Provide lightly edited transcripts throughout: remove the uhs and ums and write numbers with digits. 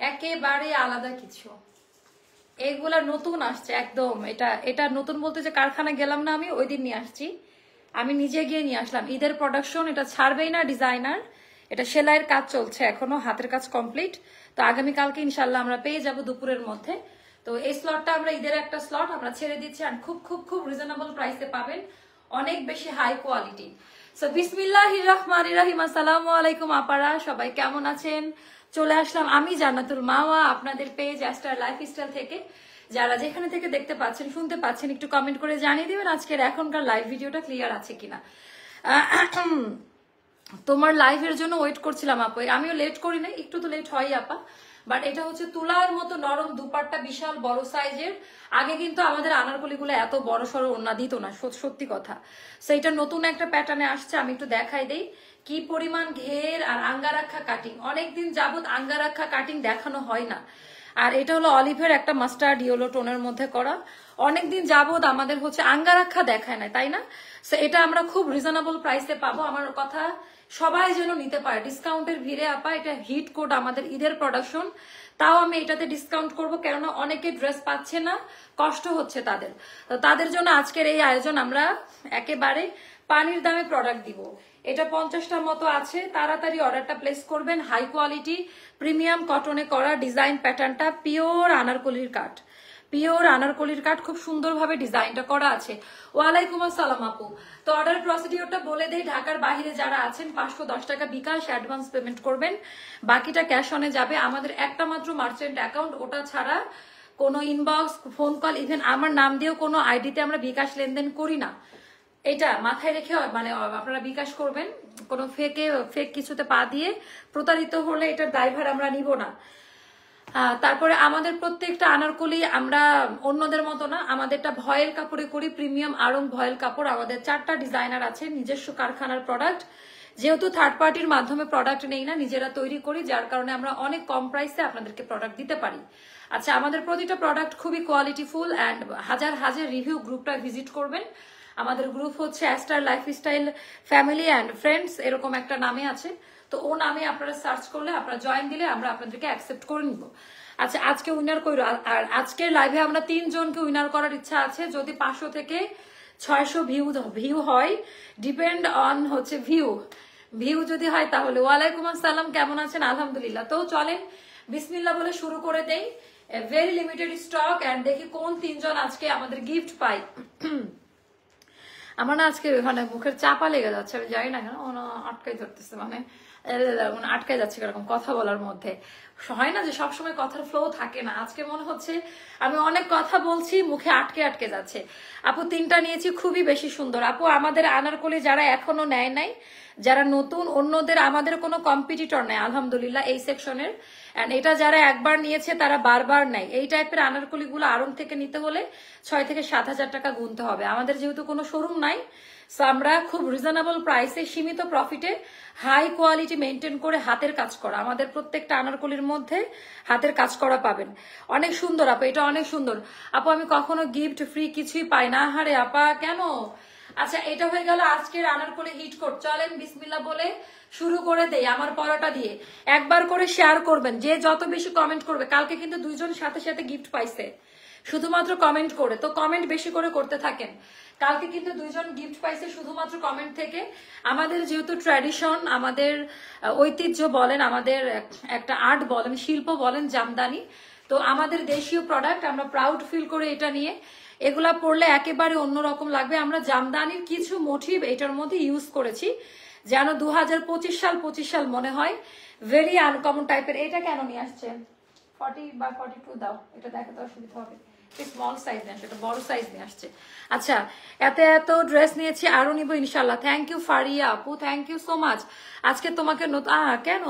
একেবারে আলাদা কিছু। এইগুলা নতুন আসছে একদম। এটা নতুন বলতে যে কারখানায় গেলাম না আমি, ওই দিন নিয়ে আসছি, আমি নিজে গিয়ে নিয়ে আসলাম। ঈদের প্রোডাকশন, এটা ছাড়বেই না ডিজাইনার। এটা সেলাইয়ের কাজ চলছে এখনো, হাতের কাজ কমপ্লিট। তো আগামীকালকে ইনশাল্লাহ আমরা পেয়ে যাব দুপুরের মধ্যে। তো এই স্লটটা আমরা ঈদের একটা স্লট আমরা ছেড়ে দিচ্ছি, আর খুব খুব খুব রিজনেবল প্রাইসে পাবেন, অনেক বেশি হাই কোয়ালিটি। সো বিসমিল্লাহির রহমানির রহিম। আসসালামু আলাইকুম আপারা, সবাই কেমন আছেন? চলে আসলাম আমি জান্নাতুল মাওয়া আপনাদের পেজ অ্যাস্টার লাইফস্টাইল থেকে। যারা যেখানে থেকে দেখতে পাচ্ছেন শুনতে পাচ্ছেন একটু কমেন্ট করে জানিয়ে দিবেন আজকের এখনকার লাইভ ভিডিওটা ক্লিয়ার আছে কিনা। তোমার লাইভের জন্য ওয়েট করছিলাম আপু, আমিও লেট করি না, একটু তো লেট হয় আপা। বাট এটা হচ্ছে তুলার মতো নরম দুপাট্টা, বিশাল বড় সাইজের। আগে কিন্তু আমাদের আনারকলিগুলো এত বড় সড়ো ওড়না দিত না, সত্যি কথা। সো এটা নতুন একটা প্যাটার্নে আসছে, আমি একটু দেখাই দেই কি পরিমাণ ঘের আর আঙ্গারাক্ষা কাটিং। অনেকদিন যাবত আঙ্গারাক্ষা কাটিং দেখানো হয় না। আর এটা হলো অলিভের একটা মাস্টার্ড ইয়েলো টোনের মধ্যে করা। অনেকদিন যাবত আমাদের হচ্ছে আঙ্গারাক্ষা দেখায় না, তাই না? সো এটা আমরা খুব রিজনেবল প্রাইসে পাবো। আমার কথা সবাই যেন নিতে পারে ডিসকাউন্টের ভিড়ে আপা। এটা হিট কোড আমাদের ঈদের প্রোডাকশন, তাও আমি এটাতে ডিসকাউন্ট করবো, কেননা অনেকে ড্রেস পাচ্ছে না, কষ্ট হচ্ছে তাদের। তো তাদের জন্য আজকের এই আয়োজন, আমরা একেবারে পানির দামে প্রোডাক্ট দিব। এটা 50টার মতো আছে, তাড়াতাড়ি অর্ডারটা প্লেস করবেন। হাই কোয়ালিটি প্রিমিয়াম কটনে করা, ডিজাইন প্যাটার্নটা পিওর আনারকলির কাট, পিওর আনারকলির কাট, খুব সুন্দরভাবে ডিজাইনটা করা আছে। ওয়ালাইকুম আসসালাম আপু। তো অর্ডার প্রসিডিওরটা বলে দেই, ঢাকার বাইরে যারা আছেন 510 টাকা বিকাশ অ্যাডভান্স পেমেন্ট করবেন, বাকিটা ক্যাশ অনে যাবে। আমাদের একটা মাত্র মার্চেন্ট অ্যাকাউন্ট, ওটা ছাড়া কোনো ইনবক্স, ফোন কল, ইভেন আমার নাম দিয়েও কোনো আইডিতে আমরা বিকাশ লেনদেন করি না। এটা মাথায় রেখে মানে আপনারা বিকাশ করবেন, কোনো ফেক কিছুতে পা দিয়ে প্রতারিত হলে এটার দায়ভার আমরা নিব না। তারপরে আমাদের প্রত্যেকটা আনারকলি আমরা অন্যদের মতো না, আমাদেরটা ভয়েল কাপড়ে করি, প্রিমিয়াম আরং ভয়েল কাপড়। আমাদের 4টা ডিজাইনার আছে, নিজস্ব কারখানার প্রোডাক্ট। যেহেতু থার্ড পার্টির মাধ্যমে প্রোডাক্ট নেই না, নিজেরা তৈরি করি, যার কারণে আমরা অনেক কম প্রাইসে আপনাদেরকে প্রোডাক্ট দিতে পারি। আচ্ছা, আমাদের প্রতিটা প্রোডাক্ট খুবই কোয়ালিটিফুল অ্যান্ড হাজার হাজার রিভিউ। গ্রুপটা ভিজিট করবেন। আমাদের গ্রুপ হচ্ছে ester lifestyle family and friends, এরকম একটা নামে আছে। তো ও নামে আপনারা সার্চ করলে, আপনারা জয়েন দিলে আমরা আপনাদেরকে অ্যাকসেপ্ট করে নিব। আচ্ছা, আজকে উইনার করব, আর আজকের লাইভে আমরা 3 জনকে উইনার করার ইচ্ছা আছে। যদি 500 থেকে 600 ভিউ হয়, ডিপেন্ড অন হচ্ছে ভিউ যদি হয় তাহলে। ওয়ালাইকুম আসসালাম, কেমন আছেন? আলহামদুলিল্লাহ। তো চলেন বিসমিল্লাহ বলে শুরু করে দেই। ভেরি লিমিটেড স্টক, অ্যান্ড দেখি কোন 3 জন আজকে আমাদের গিফট পাই। আমার না আজকে মানে মুখের চাপা লেগে যাচ্ছে, আমি জানি না কেন আটকাই ধরতেছে, মানে আটকাই যাচ্ছে এরকম কথা বলার মধ্যে। হয় না যে সবসময় কথার ফ্লো থাকে না, আজকে মনে হচ্ছে আমি অনেক কথা বলছি, মুখে আটকে আটকে যাচ্ছে। আপু 3টা নিয়েছি, খুবই বেশি সুন্দর। আপু আমাদের আনারকলি যারা এখনো নেয় নাই, যারা নতুন, অন্যদের আমাদের কোনো কম্পিটিটর নেই আলহামদুলিল্লাহ এই সেকশনের। এন্ড এটা যারা একবার নিয়েছে তারা বারবার নেয়। এই টাইপের আনারকলিগুলো আড়ং থেকে নিতে হলে 6 থেকে 7,000 টাকা গুনতে হবে। আমাদের যেহেতু কোনো শোরুম নাই, সো আমরা খুব রিজনেবল প্রাইসে, সীমিত প্রফিটে, হাই কোয়ালিটি মেনটেন করে হাতের কাজ করা, আমাদের প্রত্যেকটা আনারকলির মধ্যে হাতের কাজ করা পাবেন। অনেক সুন্দর আপু, এটা অনেক সুন্দর। আপু আমি কখনো গিফট ফ্রি কিছুই পাই না। হারে আপা কেন? আচ্ছা, এটা হয়ে গেল আজকের আনারকলি হিট কোড। চলেন বিসমিল্লাহ বলে শুরু করে দেই আমার পড়াটা দিয়ে। একবার করে শেয়ার করবেন, যে যত বেশি কমেন্ট করবে। কালকে কিন্তু 2 জন সাথে সাথে গিফট পাইছে শুধুমাত্র কমেন্ট করে, তো কমেন্ট বেশি করে করতে থাকেন। কালকে কিন্তু 2 জন গিফট পাইছে শুধুমাত্র কমেন্ট থেকে। আমাদের যেহেতু ট্র্যাডিশন, আমাদের ঐতিহ্য বলেন, আমাদের একটা আর্ট বলেন, শিল্প বলেন, জামদানি, তো আমাদের দেশীয় প্রোডাক্ট, আমরা প্রাউড ফিল করে এটা নিয়ে। এগুলা পরলে একেবারে অন্যরকম লাগবে। আমরা জামদানির কিছু মোটিভ এটার মধ্যে ইউজ করেছি, যেন 2025 সাল মনে হয়। ভেরি আনকমন টাইপের। এটা কেন নিয়ে আসছেন? 40 বা 42 দাও, এটা দেখাতে অসুবিধা হবে। স্মল সাইজ নিয়ে আসছে, এটা বড় সাইজ নিয়ে আসছে। আচ্ছা, এত ড্রেস নিয়েছি, আরো নিব ইনশাল্লাহ। থ্যাংক ইউ ফারিয়া আপু, থ্যাংক ইউ সো মাচ। আজকে তোমাকে কেন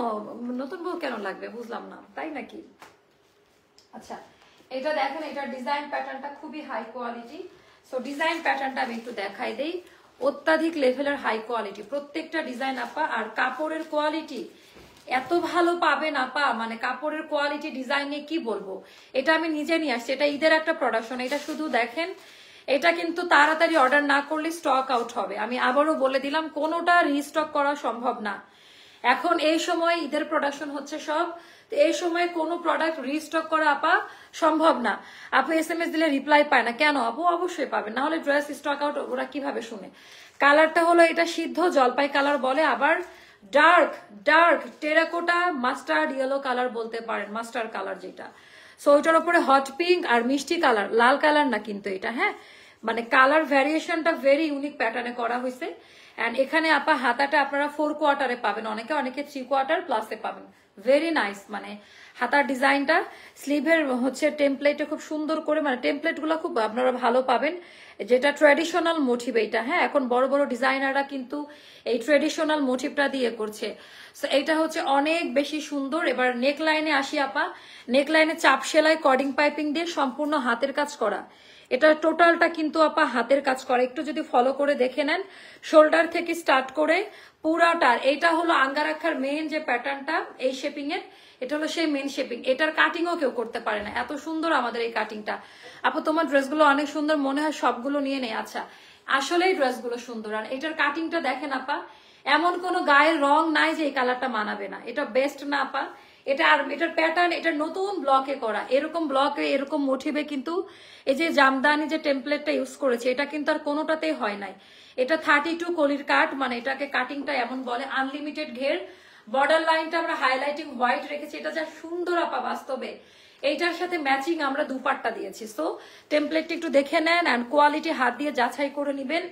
নতুন বউ কেন লাগবে বুঝলাম না, তাই নাকি? আচ্ছা, এটা দেখেন, এটা ডিজাইন প্যাটার্নটা খুবই হাই কোয়ালিটি। সো ডিজাইন প্যাটার্নটা আমি একটু দেখাই দেই। অত্যাধিক লেভেলের হাই কোয়ালিটি প্রত্যেকটা ডিজাইন আপা। আর কাপড়ের কোয়ালিটি এত ভালো পাবেন আপা, মানে কাপড়ের কোয়ালিটি ডিজাইন নিয়ে কি বলবো। এটা আমি নিজে নিয়ে আসছি, এটা ঈদের একটা প্রোডাকশন। এটা শুধু দেখেন, এটা কিন্তু তাড়াতাড়ি অর্ডার না করলে স্টক আউট হবে। আমি আবারও বলে দিলাম, কোনোটা রিস্টক করা সম্ভব না। এখন এই সময় ঈদের প্রোডাকশন হচ্ছে সব, তো এই সময় কোনো প্রোডাক্ট রিস্টক করা আপা সম্ভব না। আপু SMS দিলে রিপ্লাই পায় না কেন? আপু অবশ্যই পাবেন, না হলে ড্রেস স্টক আউট ওরা কিভাবে শুনে। কালারটা হলো এটা সিদ্ধ জলপাই কালার বলে, আবার dark dark terracotta mustard yellow colour বলতে পারেন, মাস্টার্ড কালার যেটা। সো ওইটার উপরে হট পিঙ্ক আর মিষ্টি কালার, লাল কালার না কিন্তু এটা, হ্যাঁ মানে কালার ভ্যারিয়েশনটা ভেরি ইউনিক প্যাটার্নে করা হয়েছে। এন্ড এখানে আপা হাতাটা আপনারা 4 কোয়ার্টারে পাবেন, অনেকে 3 কোয়ার্টার প্লাসে পাবেন, ভেরি নাইস। মানে হাতার ডিজাইনটা স্লিভের হচ্ছে টেমপ্লেটে খুব সুন্দর করে, মানে টেমপ্লেট গুলো খুব আপনারা ভালো পাবেন, যেটা ট্র্যাডিশনাল মোটিভ এইটা, হ্যাঁ এখন বড় বড় ডিজাইনাররা কিন্তু এই ট্র্যাডিশনাল মোটিভটা দিয়ে করছে। সো এইটা হচ্ছে অনেক বেশি সুন্দর। এবার নেক লাইনে আসি আপা, নেক লাইনে চাপ সেলাই কর্ডিং পাইপিং দিয়ে সম্পূর্ণ হাতের কাজ করা, এটা টোটালটা কিন্তু আপা হাতের কাজ করা। একটু যদি ফলো করে দেখে নেন, শোল্ডার থেকে স্টার্ট করে পুরাটার, এইটা হলো আঙ্গারাখার মেইন যে প্যাটার্নটা এই শেপিং এর, এটা হলো সেই মেইন শেপিং। এটার কাটিংও কেউ করতে পারে না, এত সুন্দর আমাদের এই কাটিংটা। আপু তোমার ড্রেসগুলো অনেক সুন্দর, মনে হয় সবগুলো নিয়ে নেই। আচ্ছা আসলেই ড্রেসগুলো সুন্দর, আর এটার কাটিংটা দেখেন আপা, এমন কোনো গায়ের রং নাই যে এই কালারটা মানাবে না, এটা বেস্ট না আপা। এটা আর এটার প্যাটার্ন, এটা নতুন ব্লকে করা, এরকম ব্লকে এরকম মোটিভে কিন্তু এই যে জামদানি যে টেমপ্লেটটা ইউজ করেছে এটা কিন্তু আর কোনোটাতেই হয় নাই। এটা 32 কলির কাট, মানে এটাকে কাটিংটা এমন বলে, আনলিমিটেড ঘের। বর্ডার লাইনটা আমরা হাইলাইটিং হোয়াইট রেখেছি, এটা যা সুন্দর আপা বাস্তবে। এইটার সাথে ম্যাচিং আমরা দুপাট্টা দিয়েছি। সো টেমপ্লেটটা একটু দেখে নেন, অ্যান্ড কোয়ালিটি হাত দিয়ে যাচাই করে নিবেন।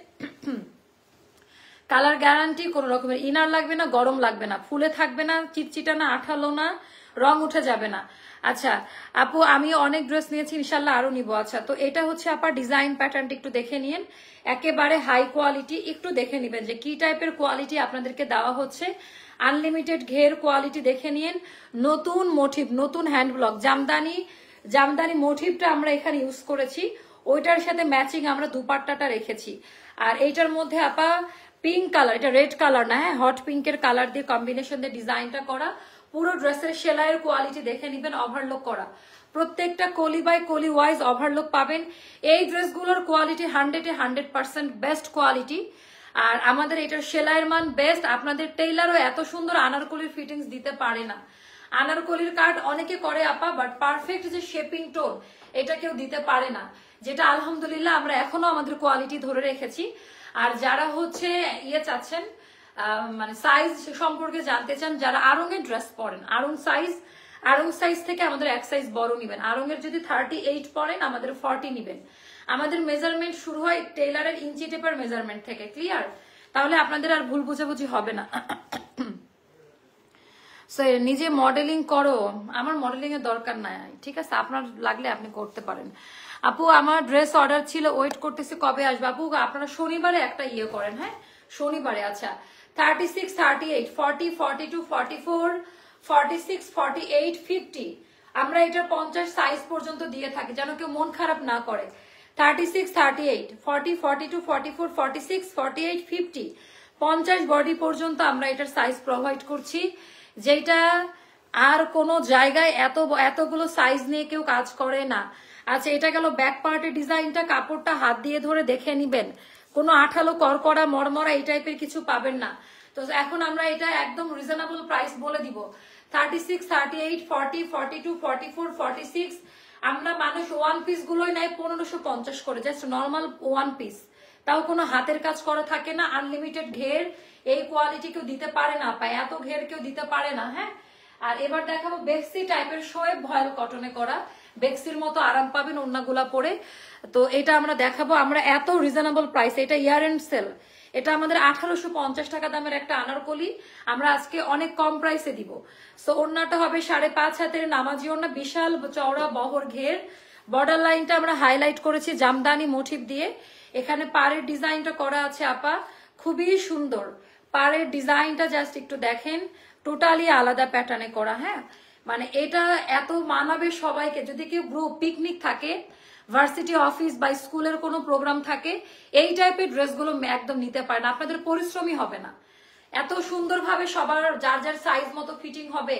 কালার গ্যারান্টি, কোনো রকমের ইনার লাগবে না, গরম লাগবে না, ফুলে থাকবে না, চিটচিটা না, আঠালো না, রং উঠে যাবে না। আচ্ছা আপু আমি অনেক ড্রেস নিয়েছি, ইনশাল্লাহ আরো নিবো। আচ্ছা তো এটা হচ্ছে আপা ডিজাইন প্যাটার্নটা একটু দেখে নিন, একেবারে হাই কোয়ালিটি, একটু দেখে নিবেন যে কি টাইপের কোয়ালিটি আপনাদেরকে দেওয়া হচ্ছে। আনলিমিটেড ঘের কোয়ালিটি দেখে নিন, নতুন মোটিভ, নতুন হ্যান্ড ব্লক জামদানি মোটিভটা আমরা এখানে ইউজ করেছি, ওইটার সাথে ম্যাচিং আমরা দুপাট্টাটা রেখেছি। আর এইটার মধ্যে আপা পিঙ্ক কালার, এটা রেড কালার না, হ্যাঁ হট পিঙ্কের কালার দিয়ে কম্বিনেশন দিয়ে ডিজাইনটা করা। পুরো ড্রেসের সেলাইয়ের কোয়ালিটি দেখে নিবেন, ওভারলোক করা, প্রত্যেকটা কলি বাই কলি ওয়াইজ ওভারলোক পাবেন। এই ড্রেসগুলোর কোয়ালিটি 100% বেস্ট কোয়ালিটি, আর আমাদের এটার সেলাইয়ের মান বেস্ট। আপনাদের টেইলারও এত সুন্দর আনারকলির ফিটিংস দিতে পারে না। আনারকলির কাট অনেকে করে আপা, বাট পারফেক্ট যে শেপিং টোন এটা কেউ দিতে পারে না, যেটা আলহামদুলিল্লাহ আমরা এখনো আমাদের কোয়ালিটি ধরে রেখেছি। আর যারা হচ্ছে চাচ্ছেন মানে সাইজ সম্পর্কে জানতে চান, যারা আড়ং এর ড্রেস পরেন, আড়ং সাইজ থেকে আমাদের এক সাইজ বড় নিবেন। আড়ং এর যদি 38 পরেন আমাদের 40 নিবেন। আমাদের মেজারমেন্ট শুরু হয় টেইলারের ইঞ্চি টেপের মেজারমেন্ট থেকে, ক্লিয়ার? তাহলে আপনাদের আর ভুল বুঝাবুঝি হবে না। নিজে মডেলিং করো, আমার মডেলিং এর দরকার নাই, ঠিক আছে? আপনার লাগলে আপনি করতে পারেন। আপু আমার ড্রেস অর্ডার ছিল, ওয়েট করতেছি কবে আসবে। আপু আপনারা শনিবারে একটা করেন, হ্যাঁ শনিবারে। আচ্ছা 36, 38, 40, 42, 44, 46, 48, 50 আমরা এটা 50 সাইজ পর্যন্ত দিয়ে থাকি, যেন কেউ মন খারাপ না করে। 36, 38, 40, 42, 44, 46, 48, 50 50 বডি পর্যন্ত আমরা এটার সাইজ প্রোভাইড করছি, যেটা আর কোনো জায়গায় এতগুলো সাইজ নিয়ে কেউ কাজ করে না। আচ্ছা এটা গেল ব্যাক পার্টের ডিজাইনটা, কাপড়টা হাত দিয়ে ধরে দেখে নিবেন, কোনো আঠালো করকরা মরমরা এই টাইপের কিছু পাবেন না। তো এখন আমরা এটা একদম রিজনেবল প্রাইস বলে দিব, 36, 38, 40, 42, 44, 46 আমরা মানুষ ওয়ান পিস গুলোই নাই 1550 করে, জাস্ট নর্মাল ওয়ান পিস, তাও কোনো হাতের কাজ করা থাকে না, আনলিমিটেড ঘের। এই কোয়ালিটি কেউ দিতে পারে না পায়, এত ঘের কেউ দিতে পারে না, হ্যাঁ। আর এবার দেখাবো বেক্সি টাইপের শোয়েব ভয়েল কটনে করা, বেক্সির মতো আরাম পাবেন ওড়নাগুলা পরে। তো এটা আমরা দেখাবো, আমরা এত রিজনেবল প্রাইস, এটা ইয়ার এন্ড সেল, এটা আমাদের 1850 টাকা দামের একটা আনারকলি আমরা আজকে অনেক কম প্রাইসে দিব। সো ওড়নাটা হবে 5.5 হাতের নামাজি ওড়না, বিশাল চওড়া বহর ঘের। বর্ডার লাইনটা আমরা হাইলাইট করেছি জামদানি মোটিভ দিয়ে। এখানে পাড়ের ডিজাইনটা করা আছে আপা, খুবই সুন্দর। পাড়ের ডিজাইনটা জাস্ট একটু দেখেন, টোটালি আলাদা প্যাটার্নে করা, হ্যাঁ মানে এটা এত মানাবে সবাইকে। যদি কেউ গ্রুপ পিকনিক থাকে, ভার্সিটি অফিস বা স্কুলের কোনো প্রোগ্রাম থাকে, এই টাইপের ড্রেসগুলো একদম নিতে পারেন, আপনাদের পরিশ্রমই হবে না। এত সুন্দরভাবে সবার যার যার সাইজ মতো ফিটিং হবে,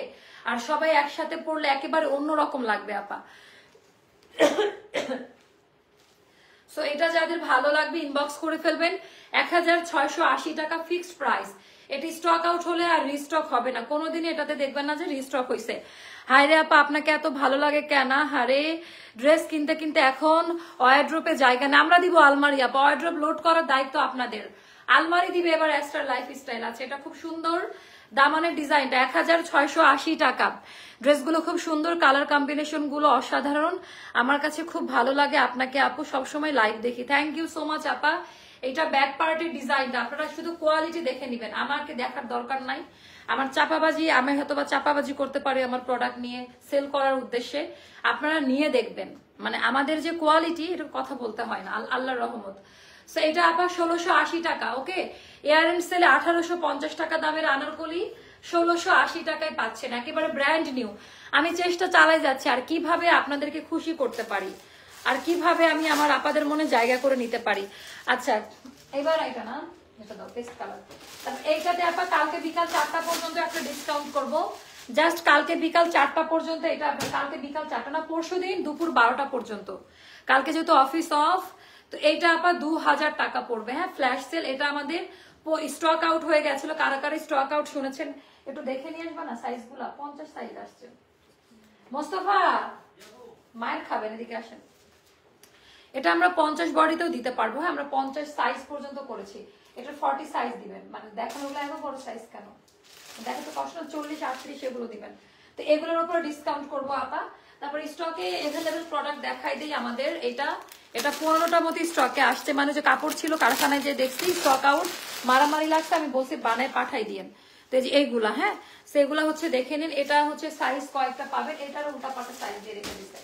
আর সবাই একসাথে পরলে একেবারে অন্যরকম লাগবে আপা। সো এটা যাদের ভালো লাগবে ইনবক্স করে ফেলবেন। 1680 টাকা ফিক্সড প্রাইস। এটি স্টক আউট হলে আর রিস্টক হবে না, কোনোদিনই এটাতে দেখবেন না যে রিস্টক হয়েছে। হায়রে আপা আপনাকে এত ভালো লাগে কেন? হারে ড্রেস কিনতে কিনতে এখন ওয়ারড্রপে জায়গা না, আমরা দিব আলমারি আপা, ওয়ারড্রপ লোড করার দায়িত্ব আপনাদের। আলমারি দিবে এবার এক্সট্রা লাইফস্টাইল আছে, এটা খুব সুন্দর দামানের ডিজাইনটা 1680 টাকা। ড্রেসগুলো খুব সুন্দর, কালার কম্বিনেশন গুলো অসাধারণ, আমার কাছে খুব ভালো লাগে। আপনাকে আপু সবসময় লাইভ দেখি, থ্যাংক ইউ সো মাচ আপা। এটা ব্যাক পার্টের ডিজাইনটা আপনারা শুধু কোয়ালিটি দেখে নিবেন, আমাকে দেখার দরকার নাই। আমার চাপাবাজি, আমি হয়তো বা চাপাবাজি করতে পারি আমার প্রোডাক্ট নিয়ে সেল করার উদ্দেশ্যে, আপনারা নিয়ে দেখবেন। মানে আমাদের যে কোয়ালিটি, এটা কথা বলতে হয় না, আল্লাহর রহমত। সো এটা আবার 1680 টাকা। ওকে, এয়ার এন্ড সেলে 1850 টাকা দামের আনারকলি 1680 টাকায় পাচ্ছেন, একেবারে ব্র্যান্ড নিউ। আমি চেষ্টা চালাই যাচ্ছি আর কিভাবে আপনাদেরকে খুশি করতে পারি, আর কিভাবে আমি আমার আপাদের মনে জায়গা করে নিতে পারি। আচ্ছা এবার এটা না, এটা দাও পেস্ট কালার। এইটাতে আপা কালকে বিকাল 4টা পর্যন্ত একটা ডিসকাউন্ট করব, জাস্ট কালকে বিকাল 4টা পর্যন্ত। এটা কালকে বিকাল 4টা না, পরশুদিন দুপুর 12টা পর্যন্ত। কালকে যেহেতু অফিস অফ, তো এইটা আপা 2000 টাকা পড়বে। হ্যাঁ, ফ্ল্যাশ সেল। এটা আমাদের স্টক আউট হয়ে গেছিল, কারা কারা স্টক আউট শুনেছেন একটু দেখে নিয়ে আসবা না, সাইজ গুলা 50 সাইজ আসছে। মোস্তফা মায়ের খাবেন, এদিকে আসেন। এটা আমরা 50 বডিতেও দিতে পারবো। হ্যাঁ, আমরা 50 সাইজ পর্যন্ত করেছি। এটা 40 সাইজ দিবেন, মানে দেখানো হলো এত বড় সাইজ কেন, দেখো তো কষ্ট, 40 38 এগুলো দিবেন। তো এগুলোর উপর ডিসকাউন্ট করবো আপা। তারপর স্টকে এভেলেবেল প্রোডাক্ট দেখাই দিই আমাদের। এটা 15টা মতো স্টকে আসছে, মানে যে কাপড় ছিল কারখানায় যে দেখছি স্টক আউট, মারামারি লাগছে, আমি বলছি বানায় পাঠাই দিয়েন। তো এই যে এইগুলা, হ্যাঁ সেগুলা হচ্ছে দেখে নিন। এটা হচ্ছে সাইজ কয়েকটা পাবেন, এটার উল্টা পাল্টা সাইজ দিয়ে রেখে দিচ্ছে।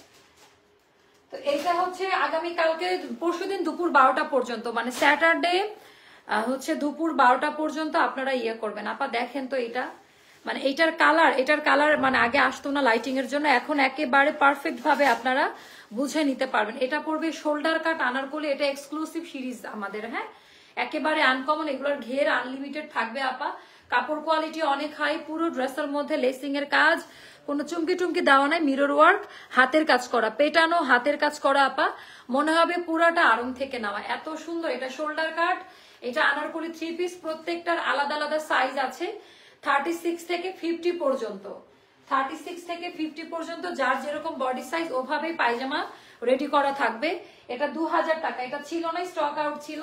তো এইটা হচ্ছে আগামীকালকে পরশুদিন দুপুর 12টা পর্যন্ত, মানে স্যাটারডে হচ্ছে দুপুর 12টা পর্যন্ত আপনারা ইয়ে করবেন। আপা দেখেন তো এটা, মানে এটার কালার মানে আগে আসতো না লাইটিং এর জন্য, এখন একেবারে পারফেক্ট ভাবে আপনারা বুঝে নিতে পারবেন। এটা পড়বে শোল্ডার কাট আনারকলি, এটা এক্সক্লুসিভ সিরিজ আমাদের। হ্যাঁ, একেবারে আনকমন, এগুলোর ঘের আনলিমিটেড থাকবে আপা। কাপড় কোয়ালিটি অনেক হাই, পুরো ড্রেসের মধ্যে লেসিং এর কাজ, কোনো চুমকি টুমকি দেওয়া নাই, মিরর ওয়ার্ক, হাতের কাজ করা, পেটানো হাতের কাজ করা আপা, মনে হবে পুরাটা আড়ং থেকে নেওয়া, এত সুন্দর। এটা শোল্ডার কাট, এটা আনারকলি 3 পিস, প্রত্যেকটার আলাদা আলাদা সাইজ আছে, 36 থেকে 50 পর্যন্ত। 36 থেকে 50 পর্যন্ত যার যেরকম বডি সাইজ ওভাবেই পায়জামা রেডি করা থাকবে। এটা 2000 টাকা। এটা ছিল না, স্টক আউট ছিল।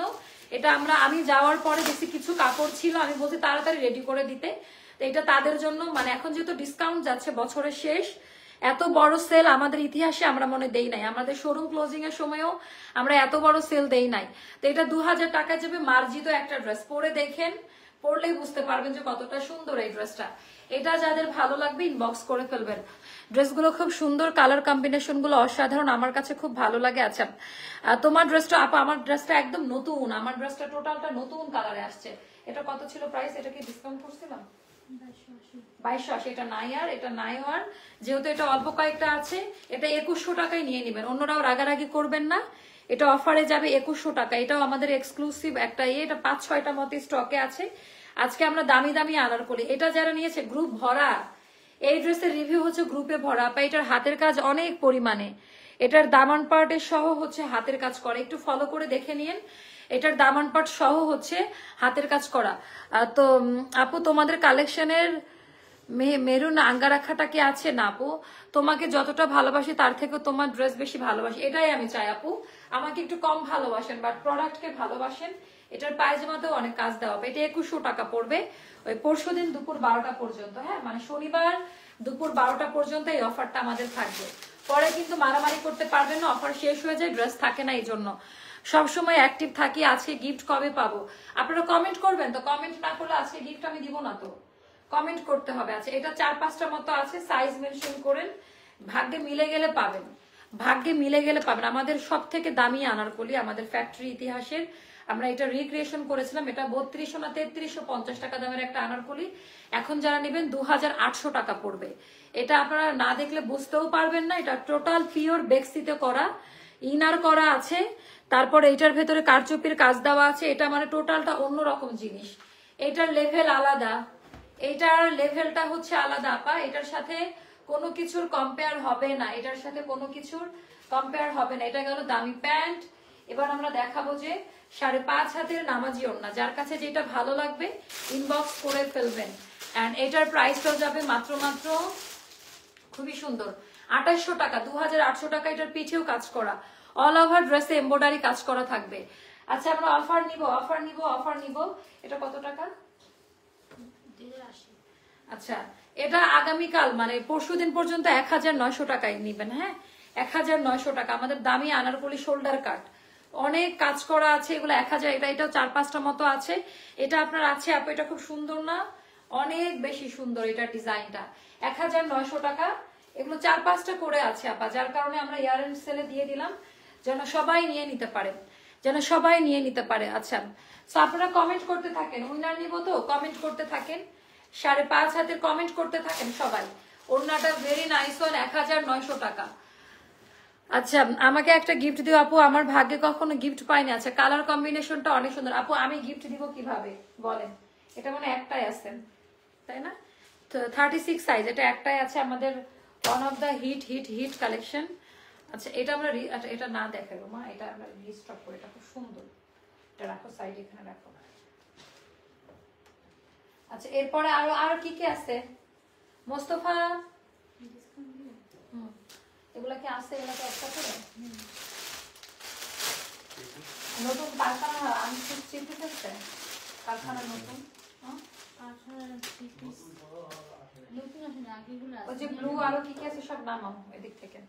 এটা আমি যাওয়ার পরে দেখছি কিছু কাপড় ছিল, আমি বলছি তাড়াতাড়ি রেডি করে দিতে। তো এটা তাদের জন্য, মানে এখন যেহেতু ডিসকাউন্ট যাচ্ছে, বছরের শেষ, এত বড় সেল আমাদের ইতিহাসে আমরা মনে দেই নাই, আমাদের শোরুম ক্লোজিং এর সময়ও আমরা এত বড় সেল দেই নাই। তো এটা 2000 টাকায় যাবে, মার্জিত একটা ড্রেস। পরে দেখেন, পরলেই বুঝতে পারবেন যে কতটা সুন্দর এই ড্রেসটা। এটা যাদের ভালো লাগবে ইনবক্স করে ফেলবেন। ড্রেসগুলো খুব সুন্দর, কালার কম্বিনেশন গুলো অসাধারণ, আমার কাছে খুব ভালো লাগে। আচ্ছা তোমার ড্রেসটা আপা, আমার ড্রেসটা একদম নতুন, আমার ড্রেসটা টোটালটা নতুন কালারে আসছে। এটা কত ছিল প্রাইস? এটা কি ডিসকাউন্ট করছিলাম? 2280। এটা নাই আর, এটা নাই আর, যেহেতু এটা অল্প কয়েকটা আছে, এটা 2100 টাকায় নিয়ে নেবেন, অন্যরাও রাগারাগি করবেন না। এটা অফারে যাবে 2100 টাকা। এটাও আমাদের এক্সক্লুসিভ একটা এটা 5-6টা মতো স্টকে আছে। আজকে আমরা দামি দামি আনারকলি, এটা যারা নিয়েছে গ্রুপ ভরা। এই ড্রেসের রিভিউ হচ্ছে গ্রুপে ভরা আপা। এটার হাতের কাজ অনেক পরিমাণে, এটার দামান পার্টের সহ হচ্ছে হাতের কাজ করে, একটু ফলো করে দেখে নিন। এটার দামান পার্ট সহ হচ্ছে হাতের কাজ করা। তো আপু তোমাদের কালেকশনের মেরুন আঙ্গারাখাটা কি আছে? না আপু, তোমাকে যতটা ভালোবাসি তার থেকে তোমার ড্রেস বেশি ভালোবাসি, এটাই আমি চাই আপু। আমাকে একটু কম ভালোবাসেন, বাট প্রোডাক্টকে ভালোবাসেন। এটার পায়জামাতেও অনেক কাজ দেওয়া হবে। এটা 2100 টাকা পড়বে, ওই পরশুদিন দুপুর 12টা পর্যন্ত। হ্যাঁ, মানে শনিবার দুপুর 12টা পর্যন্ত এই অফারটা আমাদের থাকবে। পরে কিন্তু মারামারি করতে পারবেন না, অফার শেষ হয়ে যায়, ড্রেস থাকে না। এই জন্য সবসময় অ্যাক্টিভ থাকি। আজকে গিফট কবে পাবো? আপনারা কমেন্ট করবেন তো, কমেন্ট না করলে আজকে গিফট আমি দিব না তো, কমেন্ট করতে হবে। আচ্ছা এটা 4-5টা মতো আছে, সাইজ মেনশন করেন, ভাগ্যে মিলে গেলে পাবেন, ভাগ্যে মিলে গেলে পাবেন। আমাদের সব থেকে দামি আনারকলি আমাদের ফ্যাক্টরি ইতিহাসের, আমরা এটা রিক্রিয়েশন করেছিলাম। এটা 3200 না 3350 টাকা দামের একটা আনারকলি, এখন যারা নেবেন 2800 টাকা পড়বে। এটা আপনারা না দেখলে বুঝতেও পারবেন না। এটা টোটাল পিওর বেক্সিতে করা, ইনার করা আছে, তারপর এইটার ভেতরে কারচুপির কাজ দেওয়া আছে। এটা মানে টোটালটা অন্যরকম জিনিস, এটার লেভেল আলাদা, এইটার লেভেলটা হচ্ছে আলাদা আপা। এটার সাথে কোনো কিছুর কম্পেয়ার হবে না, এটার সাথে কোনো কিছুর কম্পেয়ার হবে না। এটা গেল দামি প্যান্ট, এবার আমরা দেখাবো যে 5.5 হাতের নামাজি ওড়না, যার কাছে যেটা ভালো লাগবে ইনবক্স করে ফেলবেন। এন্ড এটার প্রাইসটাও যাবে মাত্র খুবই সুন্দর 2800 টাকা, 2800 টাকা। এটার পিঠেও কাজ করা, অল ওভার ড্রেসে এমব্রয়ডারি কাজ করা থাকবে। আচ্ছা আমরা অফার নিব। এটা কত টাকা? 2080। আচ্ছা এটা আগামীকাল মানে পরশুদিন পর্যন্ত 1900 টাকায় নিবেন। হ্যাঁ 1900 টাকা। আমাদের দামি আনারকলি শোল্ডার কাট, অনেক কাজ করা আছে, এগুলো 1000। এটাও 4-5টা মতো আছে। এটা আপনার আছে আপু, এটা খুব সুন্দর না? অনেক বেশি সুন্দর এটা ডিজাইনটা। 1900 টাকা। এগুলো 4-5টা করে আছে আপা, যার কারণে আমরা ইয়ার এন্ড সেলে দিয়ে দিলাম যেন সবাই নিয়ে নিতে পারে। আচ্ছা তো আপনারা কমেন্ট করতে থাকেন, উইনার নিব তো কমেন্ট করতে থাকেন, 5.5 হাতের কমেন্ট করতে থাকেন সবাই। ওড়নাটা ভেরি নাইস ওয়ান, 1900 টাকা। আচ্ছা আমাকে একটা গিফট দিও আপু, আমার ভাগ্যে কখনো গিফট পাইনি। আচ্ছা কালার কম্বিনেশনটা অনেক সুন্দর আপু, আমি গিফট দিব কিভাবে বলেন? এটা মানে একটাই আছে তাই না? 36 সাইজ, এটা একটাই আছে আমাদের, one of the hit collection. আচ্ছা এটা আমরা এটা না দেখাবো মা, এটা আমরা রিস্টক করে, এটা খুব সুন্দর। এটা রাখো সাইড, এখানে রাখো। আচ্ছা এরপরে আরো কি আছে মোস্তফা? এগুলা কি আছে? এগুলা কি একটা করে নতুন কারখানা আমি চিন্তিত হচ্ছে, কারখানা নতুন ওই যে ব্লু আরো কি আছে সব নামাও এদিক থেকে।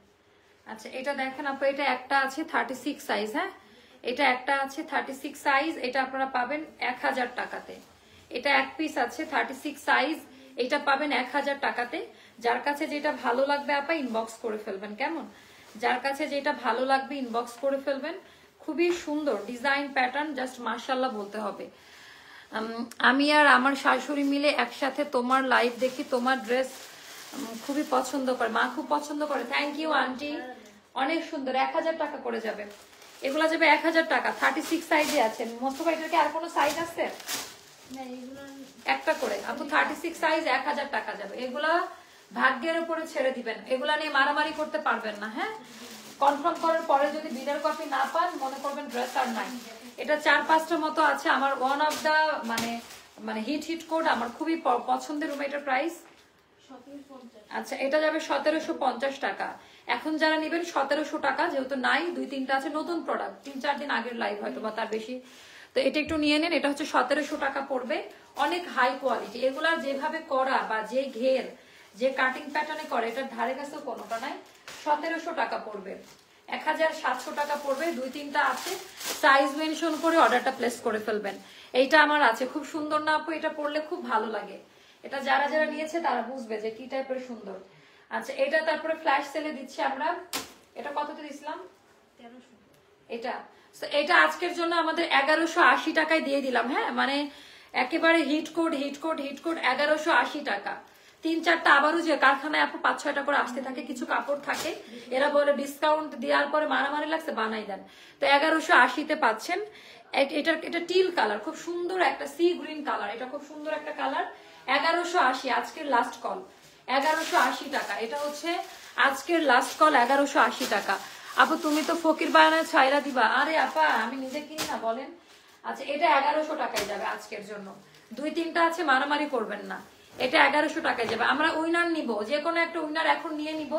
আচ্ছা এটা দেখেন আপু, এটা একটা আছে 36 সাইজ। হ্যাঁ এটা একটা আছে 36 সাইজ, এটা আপনারা পাবেন 1000 টাকাতে। এটা এক পিস আছে 36 সাইজ, এটা পাবেন 1000 টাকাতে। যার কাছে যেটা ভালো লাগবে আপা ইনবক্স করে ফেলবেন, কেমন? যার কাছে যেটা ভালো লাগবে ইনবক্স করে ফেলবেন। খুবই সুন্দর ডিজাইন প্যাটার্ন, জাস্ট মাশাআল্লাহ বলতে হবে। আমি আর আমার শাশুড়ি মিলে একসাথে তোমার লাইভ দেখি, তোমার ড্রেস খুবই পছন্দ করে, মা খুব পছন্দ করে। থ্যাংক ইউ আন্টি, অনেক সুন্দর। 1000 টাকা করে যাবে, এগুলা যাবে 1000 টাকা। 36 সাইজে আছে মোস্তফা। এটার কি আর কোনো সাইজ আছে? একটা করে আপু 36 সাইজ 1000 টাকা যাবে। এগুলা ভাগ্যের উপরে ছেড়ে দিবেন, এগুলা নিয়ে মারামারি করতে পারবেন না। হ্যাঁ কনফার্ম করার পরে যদি বিলের কপি না পান মনে করবেন ড্রেস আর নাই। এটা 4-5টা মতো আছে আমার, ওয়ান অফ দা মানে হিট কোড, আমার খুবই পছন্দের রুম। এটার প্রাইস 1750। আচ্ছা এটা যাবে 1750 টাকা। এখন যারা নেবেন 1700 টাকা, যেহেতু নাই 2-3টা আছে নতুন প্রোডাক্ট, 3-4 দিন আগের লাইভ হয়তো বা তার বেশি, তো এটা একটু নিয়ে নেন। এটা হচ্ছে 1700 টাকা পড়বে, অনেক হাই কোয়ালিটি। এগুলা যেভাবে করা বা যে ঘের যে কাটিং প্যাটার্নে করে, এটার ধারে কাছেও কোনোটা নাই। 1700 টাকা পড়বে, 1700 টাকা পড়বে। 2-3টা আছে, সাইজ মেনশন করে অর্ডারটা প্লেস করে ফেলবেন। এইটা আমার আছে, খুব সুন্দর না আপু? এটা পরলে খুব ভালো লাগে। এটা যারা নিয়েছে তারা বুঝবে যে কি টাইপের সুন্দর। আচ্ছা এটা তারপরে ফ্ল্যাশ সেলে দিচ্ছি আমরা। এটা কততে দিছিলাম? 1300। এটা আজকের জন্য আমাদের 1180 টাকায় দিয়ে দিলাম। হ্যাঁ মানে একেবারে হিট কোড 1180 টাকা। 3-4টা আবারও যে কারখানায় আপু 5-6টা করে আসতে থাকে, কিছু কাপড় থাকে, এরা বলে ডিসকাউন্ট দেওয়ার পরে মারামারি লাগছে, বানাই দেন। তো 1180-তে পাচ্ছেন। এটা টিল কালার, খুব সুন্দর একটা সি গ্রিন কালার, এটা খুব সুন্দর একটা কালার। 1180 আজকের লাস্ট কল, 1180 টাকা। এটা হচ্ছে আজকের লাস্ট কল, 1180 টাকা। আপু তুমি তো ফকির বানায় ছাইরা দিবা। আরে আপা আমি নিজে কিনি না বলেন। আচ্ছা এটা 1100 টাকায় যাবে আজকের জন্য। 2-3টা আছে, মারামারি করবেন না। এটা 1100 টাকায় যাবে। আমরা উইনার নিব, যে কোনো একটা উইনার এখন নিয়ে নিব।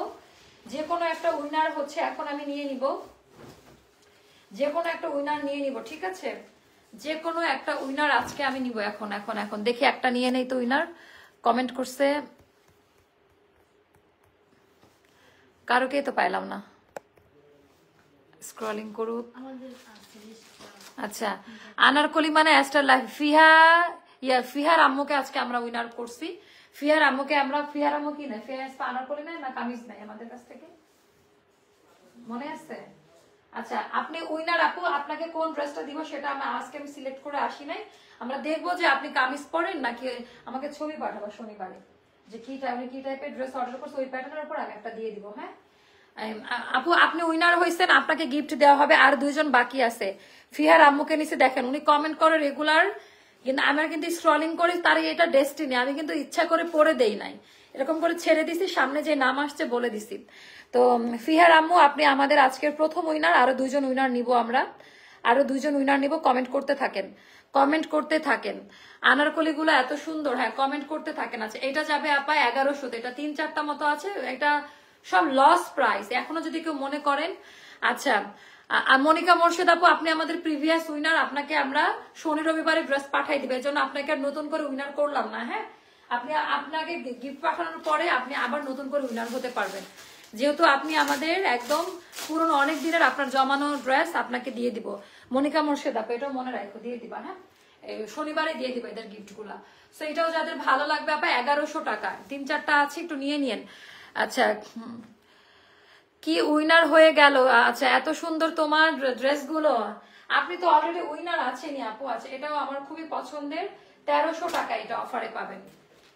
যে কোনো একটা উইনার হচ্ছে এখন আমি নিয়ে নিব, যে কোনো একটা উইনার নিয়ে নিব, ঠিক আছে? যে কোনো একটা উইনার আজকে আমি নিব এখন। দেখি একটা নিয়ে নেই তো। উইনার কমেন্ট করছে কারোকেই তো পাইলাম না, স্ক্রলিং করুক। আচ্ছা আনারকলি মানে অ্যাস্টার লাইফ, ফিহার আম্মুকে আজকে আমরা উইনার করছি। ফিহার আম্মু কি না, ফিহার আনারকলি নাই না কামিজ নাই আমাদের কাছ থেকে, মনে আছে? আচ্ছা আপনি উইনার আপু, আপনাকে কোন ড্রেসটা দিব সেটা আজকে আমি সিলেক্ট করে আসি নাই। আমরা দেখবো যে আপনি কামিজ পরেন নাকি, আমাকে ছবি পাঠাবো শনিবারে যে কি টাইপের ড্রেস অর্ডার করছে, ওই প্যাটার্নের উপর আমি একটা দিয়ে দিব। হ্যাঁ আপু আপনি উইনার হয়েছেন, আপনাকে গিফট দেওয়া হবে। আর 2জন বাকি আছে। ফিহার আম্মুকে নিচে দেখেন, উনি কমেন্ট করে রেগুলার, কিন্তু আমার কিন্তু স্ক্রলিং করে তার এটা ডেস্টিনি, আমি কিন্তু ইচ্ছা করে পড়ে দেই নাই, এরকম করে ছেড়ে দিছি, সামনে যে নাম আসছে বলে দিছি। তো ফিহার আম্মু আপনি আমাদের আজকের প্রথম উইনার, আরো 2 জন উইনার নিব আমরা, আরো 2 জন উইনার নিব। কমেন্ট করতে থাকেন, কমেন্ট করতে থাকেন। আনারকলি গুলো এত সুন্দর, হ্যাঁ কমেন্ট করতে থাকেন। আচ্ছা এটা যাবে আপা 1100, এটা 3-4টা মতো আছে, এটা সব লস প্রাইস এখনো যদি কেউ মনে করেন। আচ্ছা মনিকা মোর্শেদ আপু আপনি আমাদের প্রিভিয়াস উইনার, আপনাকে আমরা শনি রবিবারে ড্রেস পাঠাই দিবে, এর জন্য আপনাকে আর নতুন করে উইনার করলাম না। হ্যাঁ আপনাকে গিফট পাঠানোর পরে আপনি আবার নতুন করে উইনার হতে পারবেন, যেহেতু আপনি আমাদের একদম পুরনো অনেক দিনের আপনার জমানো ড্রেস আপনাকে দিয়ে দিব। মনিকা মোর্শেদ আপু এটাও মনে রাখো, দিয়ে দিবা। হ্যাঁ শনিবারে দিয়ে দিবা এদের গিফট গুলা। তো এটাও যাদের ভালো লাগবে আপা 1100 টাকা, 3-4টা আছে, একটু নিয়ে নিয়েন। আচ্ছা কি উইনার হয়ে গেল। আচ্ছা এত সুন্দর তোমার ড্রেসগুলো, আপনি তো অলরেডি উইনার আছেনই আপু। আছে এটাও আমার খুবই পছন্দের, 1300 টাকা এটা অফারে পাবেন।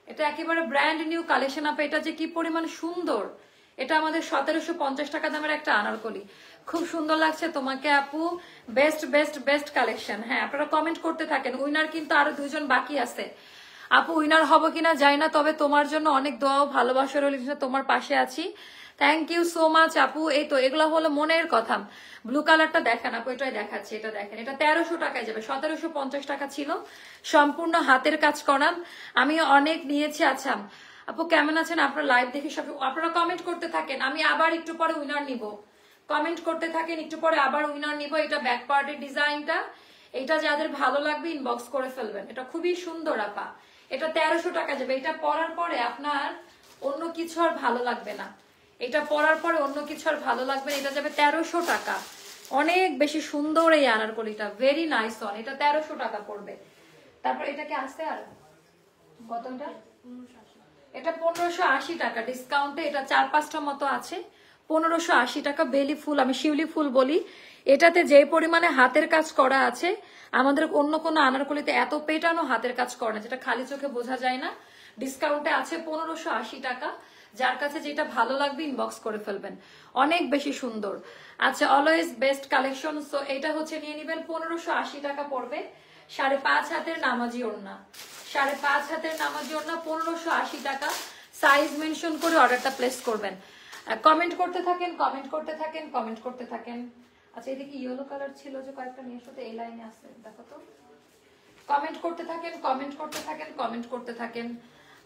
এটা একেবারে ব্র্যান্ড নিউ কালেকশন আপু, এটা যে কি পরিমাণ সুন্দর। এটা আমাদের 1750 টাকা দামের একটা আনারকলি, খুব সুন্দর লাগছে তোমাকে আপু, বেস্ট বেস্ট বেস্ট কালেকশন। হ্যাঁ আপনারা কমেন্ট করতে থাকেন। উইনার কিন্তু আরো 2 জন বাকি আছে আপু, উইনার হবো কিনা জানি না, তবে তোমার জন্য অনেক দোয়া ও ভালোবাসা রইল, তোমার পাশে আছি। থ্যাংক ইউ সো মাচ আপু। এই তো এগুলো হলো মনের কথা। ব্লু কালারটা দেখেন আপু, এটাই দেখাচ্ছি, এটা দেখেন, এটা 1300 টাকায় যাবে, 1750 টাকা ছিল, সম্পূর্ণ হাতের কাজ করা। আমি অনেক নিয়েছি। আচ্ছা আপু কেমন আছেন, আপনার লাইভ দেখে সব আপনারা কমেন্ট করতে থাকেন, আমি আবার একটু পরে উইনার নিব। কমেন্ট করতে থাকেন, একটু পরে আবার উইনার নিব। এটা ব্যাক পার্টের ডিজাইনটা, এটা যাদের ভালো লাগবে ইনবক্স করে ফেলবেন। এটা খুবই সুন্দর আপা, এটা 1300 টাকা যাবে। এটা পরার পরে আপনার অন্য কিছু আর ভালো লাগবে না, এটা পরার পরে অন্য কিছু আর ভালো লাগবে না। এটা যাবে 1300 টাকা, অনেক বেশি সুন্দর এই আনারকলিটা, ভেরি নাইস ওয়ান। এটা 1300 টাকা পড়বে। তারপর এটা কি আসছে আর কতটা, এটা 1580 টাকা ডিসকাউন্টে, এটা 4-5টা মতো আছে, 1580 টাকা। বেলি ফুল, আমি শিউলি ফুল বলি। এটাতে যে পরিমাণে হাতের কাজ করা আছে, আমাদের অন্য কোনো আনারকলিতে এত পেটানো হাতের কাজ করে না, যেটা খালি চোখে বোঝা যায় না। ডিসকাউন্টে আছে 1580 টাকা। যার কাছে যেটা ভালো লাগবে ইনবক্স করে ফেলবেন, অনেক বেশি সুন্দর। আচ্ছা অলওয়েজ বেস্ট কালেকশন। সো এটা হচ্ছে নিয়ে নিবেন, 1580 টাকা পড়বে। 5.5 হাতের নামাজি ওড়না, 5.5 হাতের নামাজি ওড়না, 1580 টাকা। সাইজ মেনশন করে অর্ডারটা প্লেস করবেন। কমেন্ট করতে থাকেন, কমেন্ট করতে থাকেন, কমেন্ট করতে থাকেন। আচ্ছা এটা কি ইয়েলো কালার ছিল যে কয়েকটা নিয়ে এসে, এই লাইনে আছে দেখো তো। কমেন্ট করতে থাকেন, কমেন্ট করতে থাকেন, কমেন্ট করতে থাকেন।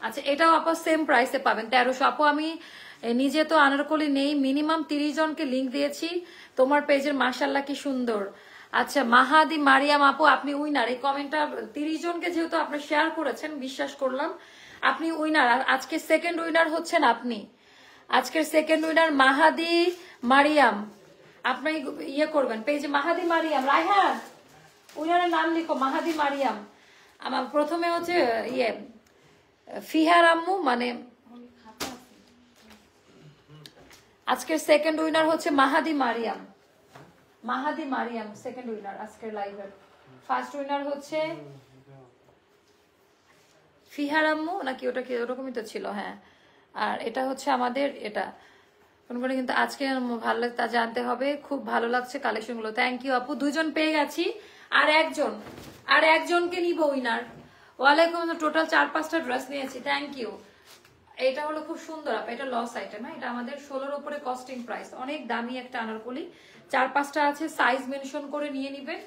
আচ্ছা এটাও আপা সেম প্রাইসে পাবেন, 1300। আপু আমি নিজে তো আনারকলি নেই, মিনিমাম 30 জনকে লিংক দিয়েছি তোমার পেজের, মাশাআল্লাহ কি সুন্দর। আচ্ছা মাহাদি মারিয়াম আপু আপনি উইনার, এই কমেন্টটা 30 জনকে যেহেতু আপনি শেয়ার করেছেন, বিশ্বাস করলাম আপনি উইনার। আজকে সেকেন্ড উইনার হচ্ছেন আপনি, আজকের সেকেন্ড উইনার মাহাদি মারিয়াম। আপনি ইয়ে করবেন পেজে মাহাদি মারিয়াম, রায়হান উইনারের নাম লিখো, মাহাদি মারিয়াম। আমার প্রথমে হচ্ছে ইয়ে ফিহার আম্মু, মানে আজকের সেকেন্ড উইনার হচ্ছে মাহাদি মারিয়াম, মাহাদি মারিয়াম সেকেন্ড উইনার আজকের লাইভের। ফার্স্ট উইনার হচ্ছে ফিহার আম্মু নাকি, ওটা কি ওরকমই তো ছিল। হ্যাঁ আর এটা হচ্ছে আমাদের এটা কোন করে, কিন্তু আজকে ভালো লাগে তা জানতে হবে। খুব ভালো লাগছে কালেকশন গুলো, থ্যাংক ইউ আপু। 2 জন পেয়ে গেছি, আর একজনকে নিব উইনার। ওয়ালাইকুম, টোটাল 4-5টা ড্রেস নিয়েছি, থ্যাংক ইউ। এটা হলো খুব সুন্দর আপা, এটা লস আইটেম। হ্যাঁ এটা আমাদের 16-র উপরে কস্টিং প্রাইস, অনেক দামি একটা আনারকলি। 4-5টা আছে, সাইজ মেনশন করে নিয়ে নিবেন।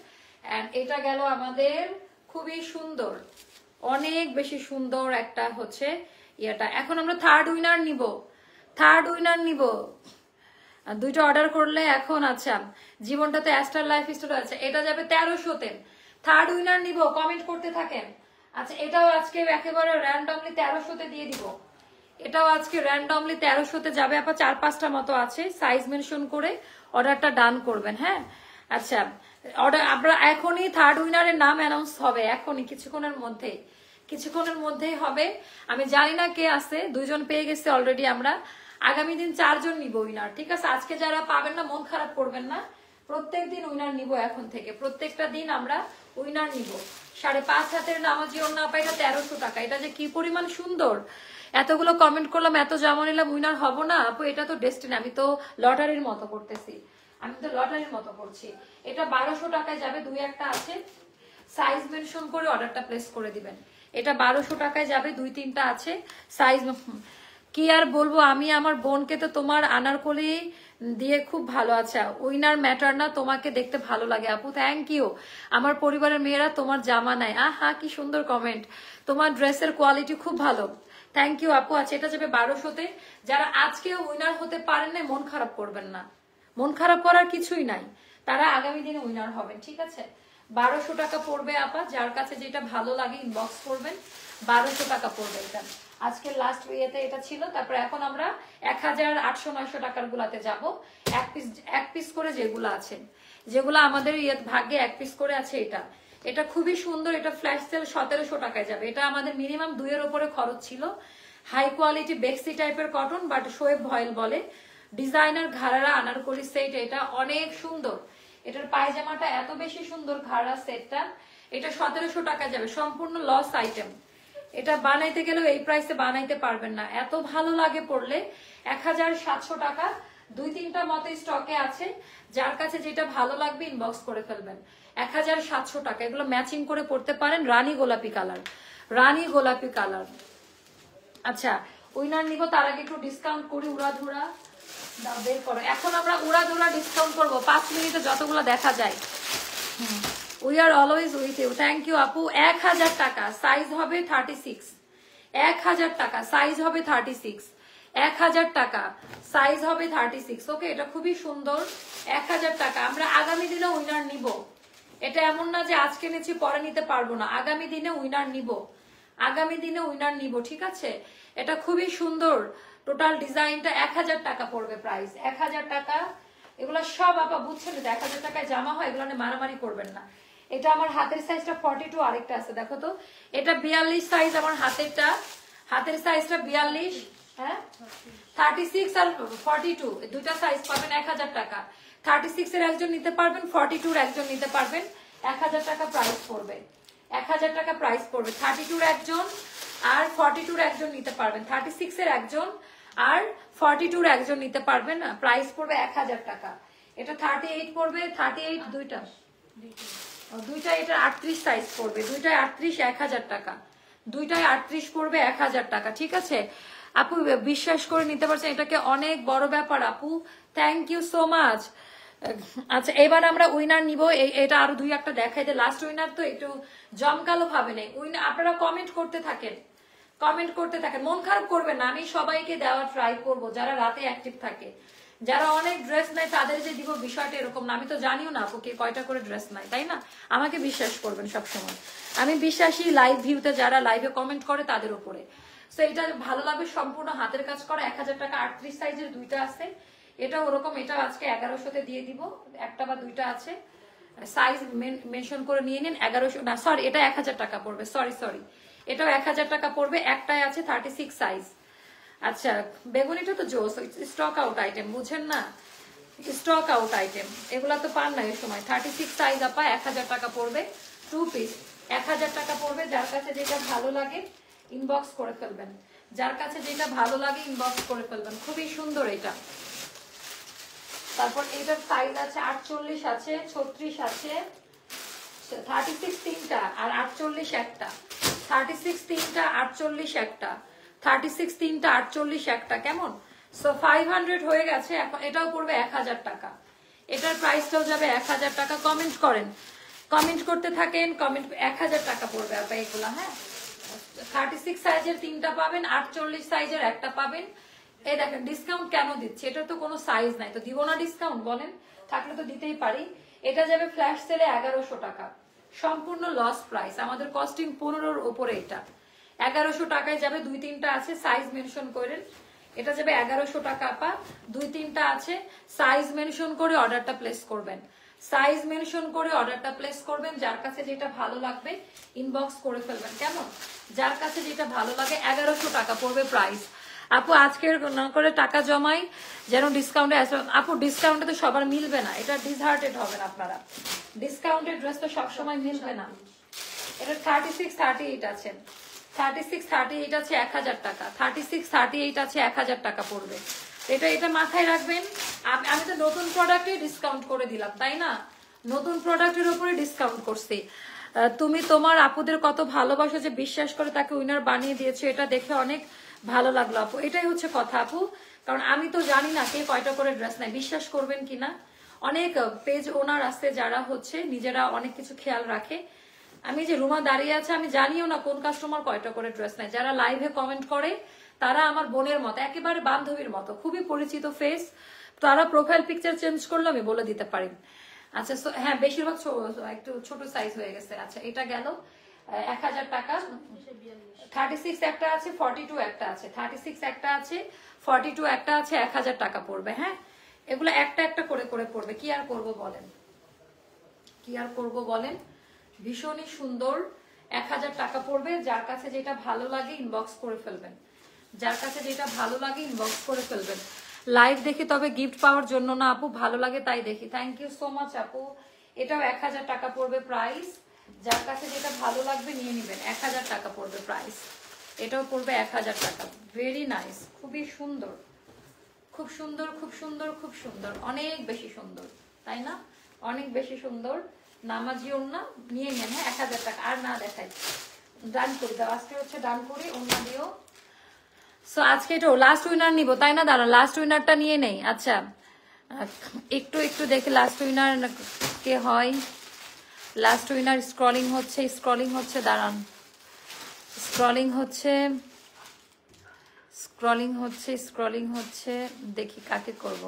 এন্ড এটা গেল আমাদের খুবই সুন্দর, অনেক বেশি সুন্দর একটা হচ্ছে ইয়েটা। এখন আমরা থার্ড উইনার নিব, থার্ড উইনার নিব। 2টা অর্ডার করলে এখন। আচ্ছা জীবনটা তো অ্যাস্টার লাইফ স্টাইল আছে, এটা যাবে 1300-তে। থার্ড উইনার নিব, কমেন্ট করতে থাকেন। আচ্ছা এটাও আজকে একেবারে র্যান্ডমলি 1300-তে দিয়ে দিব, এটাও আজকে র্যান্ডমলি 1300-তে যাবে আপা। 4-5টা মতো আছে, সাইজ মেনশন করে অর্ডারটা ডান করবেন। হ্যাঁ আচ্ছা অর্ডার আমরা এখনই, থার্ড উইনারের নাম অ্যানাউন্স হবে এখনই, কিছুক্ষণের মধ্যেই হবে। আমি জানি না কে আছে, 2 জন পেয়ে গেছে অলরেডি আমরা। আগামী দিন 4 জন নিব উইনার, ঠিক আছে? আজকে যারা পাবেন না মন খারাপ করবেন না, প্রত্যেক দিন উইনার নিব এখন থেকে, প্রত্যেকটা দিন আমরা উইনার নিব। 5.5 হাতের নামাজি ওড়না আপা, এটা 1300 টাকা। এটা যে কি পরিমাণ সুন্দর, এতগুলো কমেন্ট করলাম, এত জমা নিলাম, উইনার হব না আপু? এটা তো ডেস্টিনি, আমি তো লটারির মতো করতেছি, আমি তো লটারির মতো করছি। এটা 1200 টাকায় যাবে, 2-1টা আছে, সাইজ মেনশন করে অর্ডারটা প্লেস করে দিবেন। এটা 1200 টাকায় যাবে, 2-3টা আছে, সাইজ কি আর বলবো, আমি আমার বোনকে তো তোমার আনারকলি দিয়ে খুব ভালো। আচ্ছা, উইনার ম্যাটার না, তোমাকে দেখতে ভালো লাগে আপু, থ্যাংক ইউ। আমার পরিবারের মেয়েরা তোমার জামা নেয়। আহা কি সুন্দর কমেন্ট, তোমার ড্রেসের কোয়ালিটি খুব ভালো, থ্যাংক ইউ আপু। আচ্ছা, এটা যাবে 1200-তে। যারা আজকে উইনার হতে পারেন না মন খারাপ করবেন না, মন খারাপ করার কিছুই নাই, তারা আগামী দিনে উইনার হবেন, ঠিক আছে। 1200 টাকা পড়বে আপা, যার কাছে যেটা ভালো লাগে ইনবক্স করবেন, 1200 টাকা পড়বে এটা। আজকের লাস্ট ইয়েতে এটা ছিল। তারপর এখন আমরা 1800-900 টাকার গুলাতে যাব, এক পিস করে যেগুলো আছে, যেগুলো আমাদের ভাগ্যে এক পিস করে আছে। এটা এটা খুবই সুন্দর, এটা ফ্ল্যাশ সেল 1700 টাকায় যাবে। এটা আমাদের মিনিমাম 2 এর উপরে খরচ ছিল। হাই কোয়ালিটি বেক্সি টাইপের কটন, বাট শোয়েব ভয়েল বলে, ডিজাইনার ঘাড়ারা আনারকলি সেট, এটা অনেক সুন্দর। এটার পায়জামাটা এত বেশি সুন্দর, ঘাড়া সেটটা, এটা 1700 টাকা যাবে, সম্পূর্ণ লস আইটেম। এটা বানাইতে গেলেও এই প্রাইসে বানাইতে পারবেন না, এত ভালো লাগে পড়লে। 1700 টাকা, 2-3টা মতো স্টকে আছে, যার কাছে যেটা ভালো লাগবে ইনবক্স করে ফেলবেন। 1700 টাকা, এগুলো ম্যাচিং করে পড়তে পারেন। রানী গোলাপি কালার, রানী গোলাপি কালার। আচ্ছা, উইনার নিব, তার আগে একটু ডিসকাউন্ট করি, উড়াধুরা বের করো। এখন আমরা উড়াধুরা ডিসকাউন্ট করবো 5 মিনিটে যতগুলো দেখা যায়। We are always with you, thank you আপু। 1000 টাকা, সাইজ হবে 36। 1000 টাকা, সাইজ হবে 36। 1000 টাকা, সাইজ হবে 36। ওকে, এটা খুবই সুন্দর। 1000 টাকা। আমরা আগামী দিনে উইনার নিব, এটা এমন না যে আজকে নিচ্ছি পরে নিতে পারবো না, আগামী দিনে উইনার নিব, আগামী দিনে উইনার নিব, ঠিক আছে। এটা খুবই সুন্দর, টোটাল ডিজাইনটা 1000 টাকা পড়বে প্রাইস, 1000 টাকা। এগুলো সব আপা বুঝছেন, 1000 টাকায় জামা হয়, এগুলো মারামারি করবেন না। এটা আমার হাতের সাইজটা 42, আরেকটা আছে দেখো তো, এটা 42 সাইজ আমার হাতেরটা, হাতের সাইজটা 42, হ্যাঁ 36 আর 42, দুইটা সাইজ পাবেন 1000 টাকা। 36 এর একজন নিতে পারবেন, 42 এর একজন নিতে পারবেন, 1000 টাকা প্রাইস পড়বে, 1000 টাকা প্রাইস পড়বে। 32 এর একজন আর 42 এর একজন নিতে পারবেন, 36 এর একজন আর 42 এর একজন নিতে পারবেন, প্রাইস পড়বে 1000 টাকা। এটা 38 পড়বে, 38 দুইটা, এটা 38 সাইজ পড়বে, দুইটায় 38, 1000 টাকা, দুইটায় 38 পড়বে 1000 টাকা, ঠিক আছে আপু। বিশ্বাস করে নিতে পারছেন, এটাকে অনেক বড় ব্যাপার আপু, থ্যাংক ইউ সো মাচ। আচ্ছা, এবার আমরা উইনার নিব, এটা আরো 2-1টা দেখাই দে, লাস্ট উইনার তো একটু জমকালো ভাবে নেই। উইনার আপনারা কমেন্ট করতে থাকেন, কমেন্ট করতে থাকেন, মন খারাপ করবেন না, আমি সবাইকে দেওয়ার ট্রাই করব যারা রাতে অ্যাক্টিভ থাকে। যারা অনেক ড্রেস নাই তাদের যে দিব বিষয়টা এরকম না, আমি তো জানিও না আপু কে কয়টা করে ড্রেস নাই, তাই না। আমাকে বিশ্বাস করবেন সবসময়, আমি বিশ্বাসী লাইভ ভিউতে যারা লাইভে কমেন্ট করে তাদের উপরে। সো এটা ভালো লাগবে, সম্পূর্ণ হাতের কাজ করা, 1000 টাকা। 38 সাইজের দুইটা আছে, এটা ওরকম, এটা আজকে 1100-তে দিয়ে দিব, একটা বা দুইটা আছে, সাইজ মেনশন করে নিয়ে নিন। 1100 না, সরি, এটা 1000 টাকা পড়বে, সরি, এটাও 1000 টাকা পড়বে, একটাই আছে 36 সাইজ। আচ্ছা, বেগুনিটা তো জোস, স্টক আউট আইটেম, বুঝেন না, স্টক আউট আইটেম, এগুলা তো পান না এই সময়। 36 সাইজ আপা, 1000 টাকা পড়বে, 2 পিস, 1000 টাকা পড়বে। যার কাছে যেটা ভালো লাগে ইনবক্স করে ফেলবেন, যার কাছে যেটা ভালো লাগে ইনবক্স করে ফেলবেন, খুবই সুন্দর এটা। তারপর এটার সাইজ আছে 48 আছে, 36 আছে, 36 তিনটা আর 48 একটা, 36 তিনটা, 48 একটা, 36 তিনটা, 48 একটা, কেমন। সো 500 হয়ে গেছে। এখন এটাও পড়বে 1000 টাকা, এটার প্রাইসটাও যাবে 1000 টাকা। কমেন্ট করেন, কমেন্ট করতে থাকেন, কমেন্ট। 1000 টাকা পড়বে আপা এগুলা, হ্যাঁ। 36 সাইজের তিনটা পাবেন, 48 সাইজের একটা পাবেন। এই দেখেন ডিসকাউন্ট কেন দিচ্ছে, এটা তো কোনো সাইজ নাই, তো দিব না ডিসকাউন্ট বলেন, থাকলে তো দিতেই পারি। এটা যাবে ফ্ল্যাশ সেলে 1100 টাকা, সম্পূর্ণ লস প্রাইস, আমাদের কস্টিং 15-র উপরে। এটা 1100 টাকায় যাবে, 2-3টা আছে, সাইজ মেনশন করেন। এটা যাবে 1100 টাকা আপা, 2-3টা আছে, সাইজ মেনশন করে অর্ডারটা প্লেস করবেন, সাইজ মেনশন করে অর্ডারটা প্লেস করবেন। যার কাছে যেটা ভালো লাগবে ইনবক্স করে ফেলবেন, কেমন। যার কাছে যেটা ভালো লাগে, 1100 টাকা পড়বে প্রাইস আপু। আজকের না করে টাকা জমাই যেন ডিসকাউন্টে আসবে আপু, ডিসকাউন্টে তো সবার মিলবে না, এটা ডিসহার্টেড হবেন আপনারা, ডিসকাউন্টের ড্রেস তো সবসময় মিলবে না। এটা 36 38 আছে, 36 38 আছে 1000 টাকা, 36 38 আছে 1000 টাকা পড়বে। এটা মাথায় রাখবেন। আমি তো নতুন প্রোডাক্টে ডিসকাউন্ট করে দিলাম, তাই না, নতুন প্রোডাক্টের উপরে ডিসকাউন্ট করছি। তুমি তোমার আপুদের কত ভালোবাসো যে বিশ্বাস করে তাকে উইনার বানিয়ে দিয়েছো, এটা দেখে অনেক ভালো লাগলো আপু, এটাই হচ্ছে কথা আপু। কারণ আমি তো জানি না কে কয়টা করে ড্রেস নেয়, বিশ্বাস করবেন কিনা অনেক পেজ ওনার আছে যারা হচ্ছে নিজেরা অনেক কিছু খেয়াল রাখে। আমি যে রুমা দাঁড়িয়ে আছে আমি জানিও না কোন কাস্টমার কয়টা করে ড্রেস নেয়। যারা লাইভে কমেন্ট করে তারা আমার বোনের মতো, একেবারে বান্ধবীর মতো, খুবই পরিচিত ফেস। তারা প্রোফাইল পিকচার চেঞ্জ করলে আমি বলে দিতে পারি। আচ্ছা হ্যাঁ, বেশিরভাগ একটু ছোট সাইজ হয়ে গেছে। আচ্ছা এটা গেল 1000 টাকা। 36 একটা আছে, 42 একটা আছে, 36 একটা আছে, 42 একটা আছে, 1000 টাকা পড়বে। হ্যাঁ, এগুলো একটা একটা করে করে পড়বে। কি আর করব বলেন, কি আর করব বলেন, ভীষণই সুন্দর। 1000 টাকা পড়বে। যার কাছে যেটা ভালো লাগে ইনবক্স করে ফেলবেন, যার কাছে যেটা ভালো লাগে ইনবক্স করে ফেলবেন। লাইভ দেখি তবে গিফট পাওয়ার জন্য না আপু, ভালো লাগে তাই দেখি। থ্যাংক ইউ সো মাচ আপু। এটাও 1000 টাকা পড়বে প্রাইস। যার কাছে যেটা ভালো লাগবে নিয়ে নেবেন। 1000 টাকা পড়বে প্রাইস। এটাও পড়বে 1000 টাকা। ভেরি নাইস, খুবই সুন্দর, খুব সুন্দর, খুব সুন্দর, খুব সুন্দর, অনেক বেশি সুন্দর, তাই না? অনেক বেশি সুন্দর। নামাজি ওড়না নিয়ে নেন। হ্যাঁ, 1000 টাকা। আর না দেখাই, ডান করে দাও। আজকে হচ্ছে ডান করি, ওড়না দিও। সো আজকে এটা লাস্ট উইনার নিব, তাই না? দাঁড়ান, লাস্ট উইনারটা নিয়ে নেই। আচ্ছা একটু একটু দেখে লাস্ট উইনার কে হয়। লাস্ট উইনার স্ক্রলিং হচ্ছে, স্ক্রলিং হচ্ছে, দাঁড়ান, স্ক্রলিং হচ্ছে, স্ক্রলিং হচ্ছে, স্ক্রলিং হচ্ছে, দেখি কাকে করব।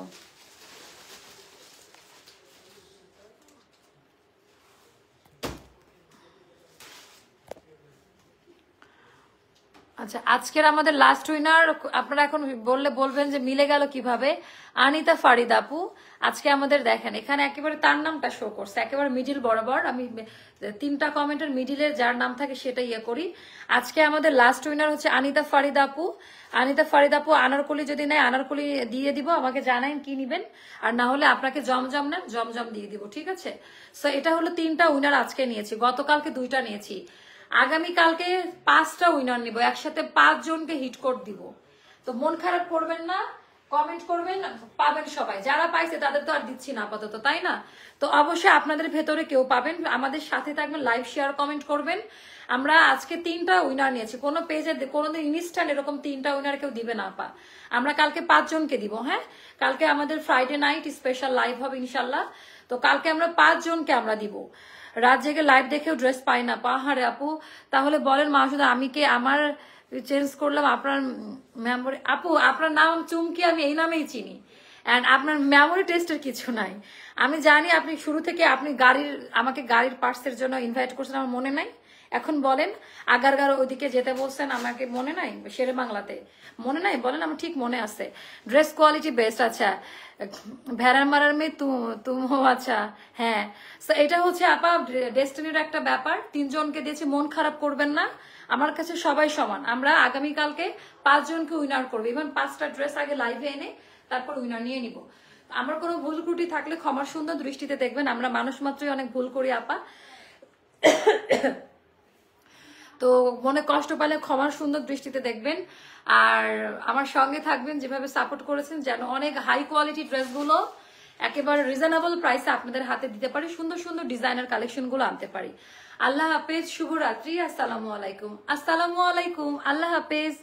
আচ্ছা আজকের আমাদের লাস্ট উইনার আপনারা এখন বললে বলবেন যে মিলে গেল কিভাবে। আনিতা ফারিদ আপু আজকে আমাদের, দেখেন এখানে একেবারে তার নামটা শো করছে, একেবারে মিডিল বরাবর। আমি 3টা কমেন্টের মিডিলে যার নাম থাকে সেটা ইয়ে করি। আজকে আমাদের লাস্ট উইনার হচ্ছে আনিতা ফারিদ আপু। আনিতা ফারিদ আপু আনারকলি যদি নেয় আনারকলি দিয়ে দিব, আমাকে জানাইন কি নিবেন। আর না হলে আপনাকে জমজম নেন, জমজম দিয়ে দিব, ঠিক আছে? সো এটা হলো 3টা উইনার আজকে নিয়েছি, গতকালকে 2টা নিয়েছি, আগামীকালকে 5টা উইনার নিব, একসাথে 5 জনকে হিট কোড দিব। তো মন খারাপ করবেন না, কমেন্ট করবেন, পাবেন সবাই। যারা পাইছে তাদের তো আর দিচ্ছি না আপাতত, তাই না? তো অবশ্যই আপনাদের ভেতরে কেউ পাবেন, আমাদের সাথে থাকবেন, লাইভ শেয়ার কমেন্ট করবেন। আমরা আজকে 3টা উইনার নিয়েছি, কোনো পেজে কোনোদিন ইনস্ট্যান্ট এরকম 3টা উইনার কেউ দিবে না আপা। আমরা কালকে 5 জনকে দিব। হ্যাঁ, কালকে আমাদের ফ্রাইডে নাইট স্পেশাল লাইভ হবে ইনশাল্লাহ। তো কালকে আমরা 5 জনকে আমরা দিব। রাত জেগে লাইভ দেখেও ড্রেস পাই না, পাহাড়ে আপু। তাহলে বলেন মাসুদা, আমি কে আমার চেঞ্জ করলাম আপনার মেমোরি? আপু আপনার নাম চুমকি, আমি এই নামেই চিনি। অ্যান্ড আপনার মেমোরি টেস্টের কিছু নাই। আমি জানি আপনি শুরু থেকে আপনি আমাকে গাড়ির পার্টসের জন্য ইনভাইট করছেন, আমার মনে নাই। এখন বলেন, আগারগাঁও ওইদিকে যেতে বলছেন, আমাকে মনে নাই? শেরে বাংলাতে মনে নাই? বলেন, আমার ঠিক মনে আছে। Dress quality best. আচ্ছা ভেড়ার মারার মেয়ে তুমো। আচ্ছা হ্যাঁ, এটা হচ্ছে আপা ডেস্টিনির একটা ব্যাপার। 3 জনকে দিয়েছি, মন খারাপ করবেন না, আমার কাছে সবাই সমান। আমরা আগামীকালকে 5 জনকে উইনার করবো। ইভেন 5টা ড্রেস আগে লাইভে এনে তারপর উইনার নিয়ে নিব। আমার কোনো ভুল ত্রুটি থাকলে ক্ষমার সুন্দর দৃষ্টিতে দেখবেন, আমরা মানুষ মাত্রই অনেক ভুল করি আপা। তো মনে কষ্ট পেলে ক্ষমার সুন্দর দৃষ্টিতে দেখবেন। আর আমার সঙ্গে থাকবেন, যেভাবে সাপোর্ট করেছেন, যেন অনেক হাই কোয়ালিটি ড্রেসগুলো একেবারে রিজনেবল প্রাইসে আপনাদের হাতে দিতে পারি, সুন্দর সুন্দর ডিজাইনার কালেকশনগুলো আনতে পারি। আল্লাহ হাফেজ, শুভরাত্রি, আসসালামু আলাইকুম। আসসালামু আলাইকুম, আল্লাহ হাফেজ।